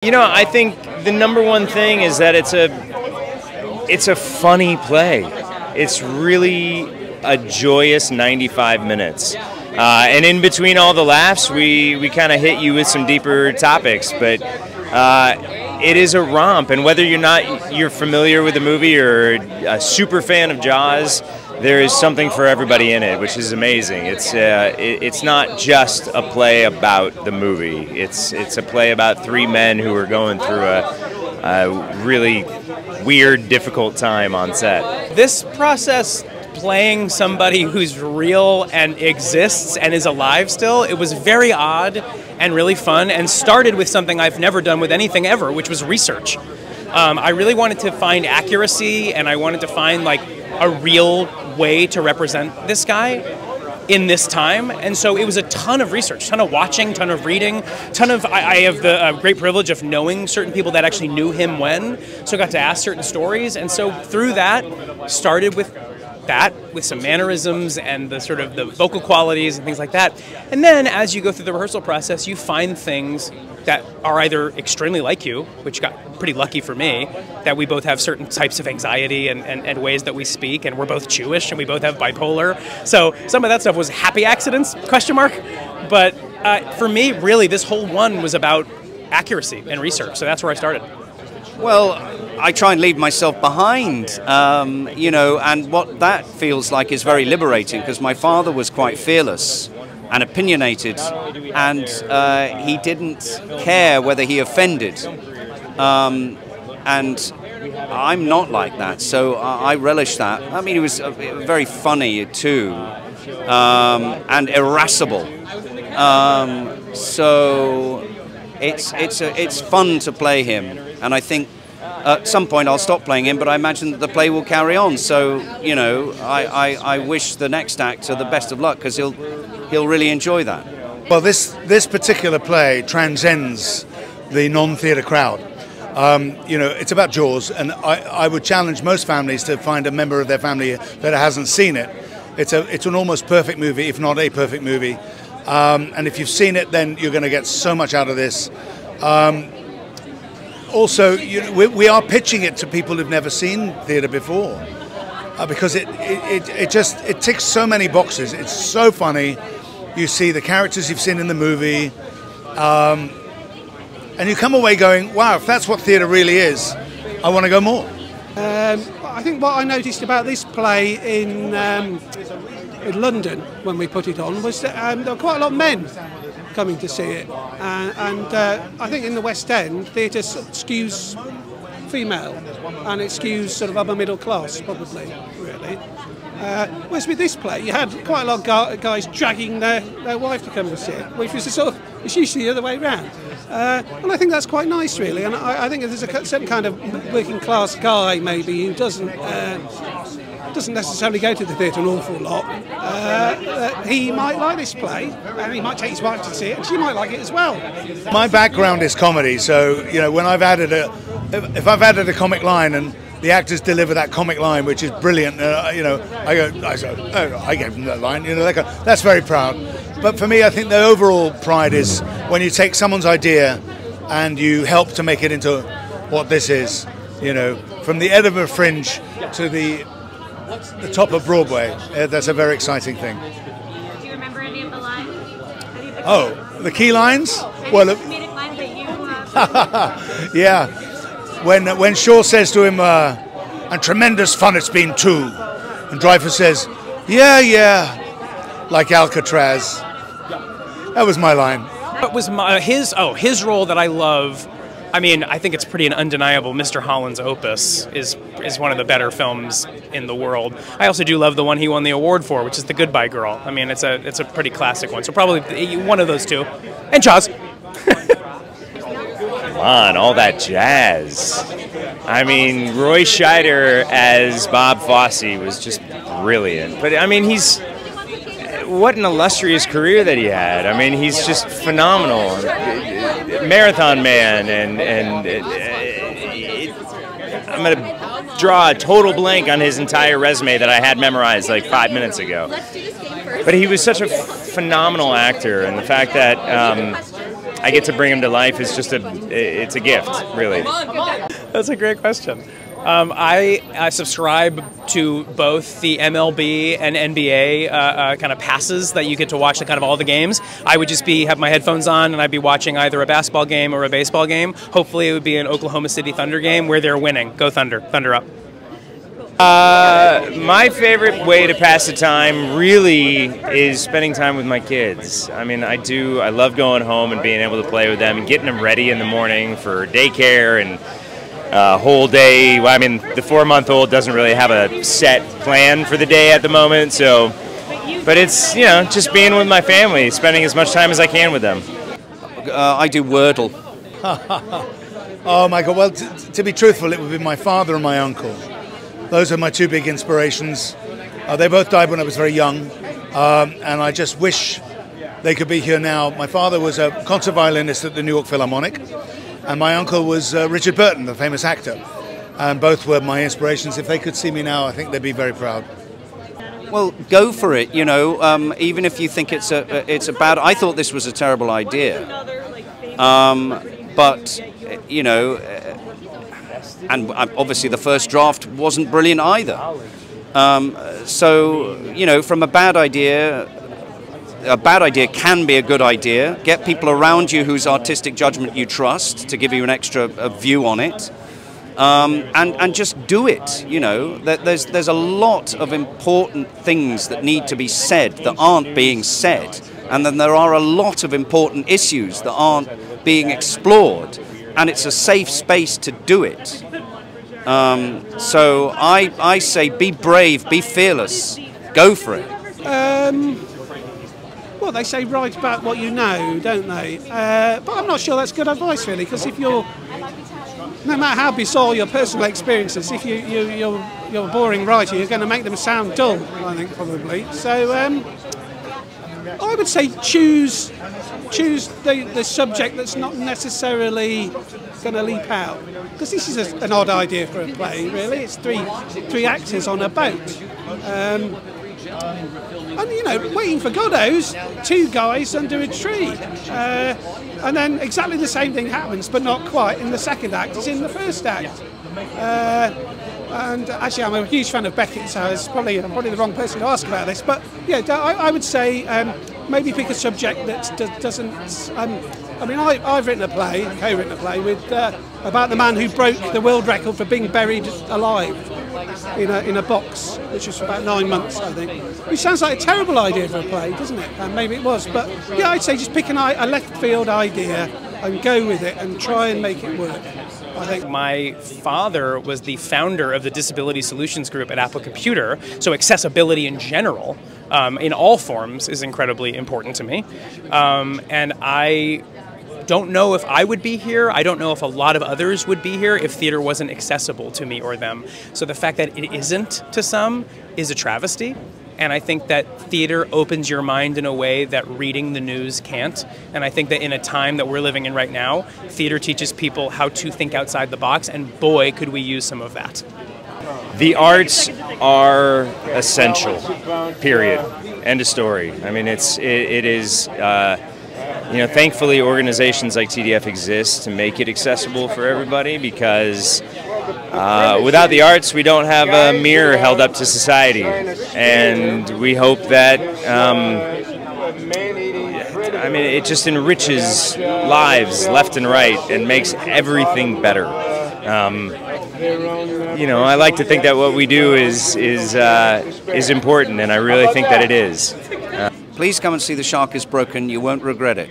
You know, I think the number one thing is that it's a funny play. It's really a joyous 95 minutes. And in between all the laughs, we kind of hit you with some deeper topics, but it is a romp. And whether you're familiar with the movie or a super fan of Jaws, there is something for everybody in it, which is amazing. It's not just a play about the movie. It's a play about three men who are going through a really weird, difficult time on set. This process, playing somebody who's real and exists and is alive still, it was very odd and really fun, and started with something I've never done with anything ever, which was research. I really wanted to find accuracy, and I wanted to find like a real way to represent this guy in this time, and so it was a ton of research, ton of watching, ton of reading, I have the great privilege of knowing certain people that actually knew him when, so I got to ask certain stories, and so through that, started with some mannerisms and the sort of the vocal qualities and things like that. And then as you go through the rehearsal process, you find things that are either extremely like you, which got pretty lucky for me, that we both have certain types of anxiety and ways that we speak, and we're both Jewish and we both have bipolar. So some of that stuff was happy accidents, question mark. But for me, really, this whole one was about accuracy and research. So that's where I started. Well, I try and leave myself behind, you know, and what that feels like is very liberating, because my father was quite fearless and opinionated, and he didn't care whether he offended. And I'm not like that, so I relish that. I mean, he was very funny too, and irascible. So it's fun to play him, and I think at some point I'll stop playing him, but I imagine that the play will carry on. So, you know, I wish the next actor the best of luck, because he'll really enjoy that. Well, this particular play transcends the non-theatre crowd. You know, it's about Jaws, and I would challenge most families to find a member of their family that hasn't seen it. It's an almost perfect movie, if not a perfect movie. And if you've seen it, then you're going to get so much out of this. Also, you know, we are pitching it to people who've never seen theatre before, because it ticks so many boxes. It's so funny. You see the characters you've seen in the movie, and you come away going, wow, if that's what theatre really is, I want to go more. I think what I noticed about this play in London when we put it on was that there were quite a lot of men coming to see it, and I think in the West End theatre skews female, and it skews sort of upper middle class probably, really. Whereas with this play you had quite a lot of guys dragging their wife to come and see it, which was it's usually the other way around. And I think that's quite nice, really, and I think if there's a certain kind of working class guy maybe who doesn't necessarily go to the theatre an awful lot, he might like this play, and he might take his wife to see it, and she might like it as well. My background is comedy, so you know, when if I've added a comic line and the actors deliver that comic line, which is brilliant, you know, I say, oh, I gave them that line, you know, that's very proud. But for me, I think the overall pride is when you take someone's idea and you help to make it into what this is, you know, from the Edinburgh Fringe to the top of Broadway. That's a very exciting thing. Do you remember any of the lines? Oh, the key lines? Well, comedic lines that you yeah. When Shaw says to him, and tremendous fun it's been too, and Dreyfus says, yeah, like Alcatraz. That was my line. What was his role that I love? I mean, I think it's pretty undeniable. Mr. Holland's Opus is one of the better films in the world. I also do love the one he won the award for, which is The Goodbye Girl. I mean, it's a pretty classic one. So probably one of those two. And Jaws. Come on, all that jazz. I mean, Roy Scheider as Bob Fosse was just brilliant. But I mean, what an illustrious career that he had. I mean, he's just phenomenal. Marathon Man, and I'm going to draw a total blank on his entire resume that I had memorized like 5 minutes ago. But he was such a phenomenal actor, and the fact that I get to bring them to life is just it's a gift, really. That's a great question. I subscribe to both the MLB and NBA kind of passes that you get to watch kind of all the games. I would just have my headphones on and I'd be watching either a basketball game or a baseball game. Hopefully it would be an Oklahoma City Thunder game where they're winning. Go Thunder. Thunder up. My favorite way to pass the time really is spending time with my kids. I mean, I love going home and being able to play with them and getting them ready in the morning for daycare and whole day. Well, I mean, the 4-month-old doesn't really have a set plan for the day at the moment, so, but it's, you know, just being with my family, spending as much time as I can with them. I do Wordle. Oh my God, well, to be truthful, it would be my father and my uncle. Those are my two big inspirations. They both died when I was very young, and I just wish they could be here now. My father was a concert violinist at the New York Philharmonic, and my uncle was Richard Burton, the famous actor. And both were my inspirations. If they could see me now, I think they'd be very proud. Well, go for it, you know, even if you think it's a bad... I thought this was a terrible idea. But, you know, and obviously the first draft wasn't brilliant either. So, you know, from a bad idea can be a good idea. Get people around you whose artistic judgment you trust to give you an extra view on it. And just do it, you know. There's a lot of important things that need to be said that aren't being said. And then there are a lot of important issues that aren't being explored. And it's a safe space to do it. So I say be brave, be fearless, go for it. Well, they say write about what you know, don't they? But I'm not sure that's good advice, really, because if you're, no matter how bizarre your personal experiences, if you're a boring writer, you're going to make them sound dull, I think, probably. So I would say choose the subject that's not necessarily going to leap out, because this is an odd idea for a play, really. It's three actors on a boat. And, you know, Waiting for Godot's 2 guys under a tree. And then exactly the same thing happens, but not quite, in the second act as in the first act. And actually, I'm a huge fan of Beckett, so I'm probably the wrong person to ask about this. But yeah, I would say maybe pick a subject that doesn't. I mean, I've written a play, co-written a play with about the man who broke the world record for being buried alive in a box, which was for about 9 months, I think. Which sounds like a terrible idea for a play, doesn't it? And maybe it was, but yeah, I'd say just pick a left field idea and go with it and try and make it work. I think. My father was the founder of the Disability Solutions Group at Apple Computer, so accessibility in general, in all forms, is incredibly important to me. And I don't know if I would be here. I don't know if a lot of others would be here if theater wasn't accessible to me or them. So the fact that it isn't to some is a travesty. And I think that theater opens your mind in a way that reading the news can't. And I think that in a time that we're living in right now, theater teaches people how to think outside the box, and boy, could we use some of that. The arts are essential, period. End of story. I mean, it is, you know, thankfully organizations like TDF exist to make it accessible for everybody, because without the arts, we don't have a mirror held up to society, and we hope that, I mean, it just enriches lives left and right and makes everything better. You know, I like to think that what we do is important, and I really think that it is. Please come and see The Shark is Broken. You won't regret it.